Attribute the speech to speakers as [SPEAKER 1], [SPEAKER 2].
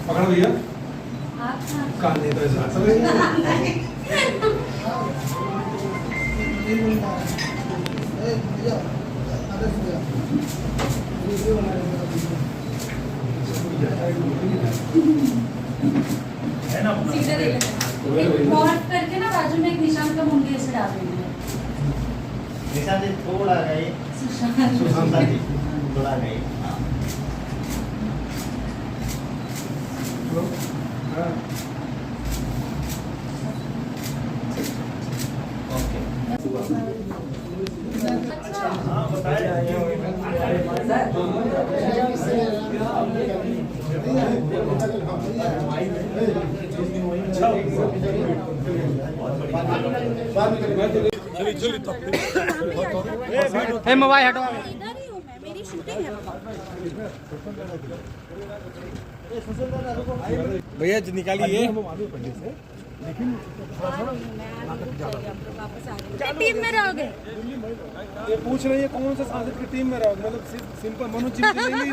[SPEAKER 1] पकड़ो भैया। कान नहीं तो ऐसा है ना
[SPEAKER 2] सीधे मॉर्फ करके ना बाजू में एक निशान का मुंडी ऐसे डाल देंगे।
[SPEAKER 3] निशान से थोड़ा गए सुशांत जी थोड़ा गए ओके हाँ बताया
[SPEAKER 4] मोबाइल हटवा
[SPEAKER 2] इधर ही हूँ मैं, मेरी शूटिंग है।
[SPEAKER 1] भैया निकालिए।
[SPEAKER 2] टीम में रहोगे?
[SPEAKER 1] ये पूछ रही है कौन सा सांसद की टीम में रहोगे, मतलब सिंपल मनोज जी नहीं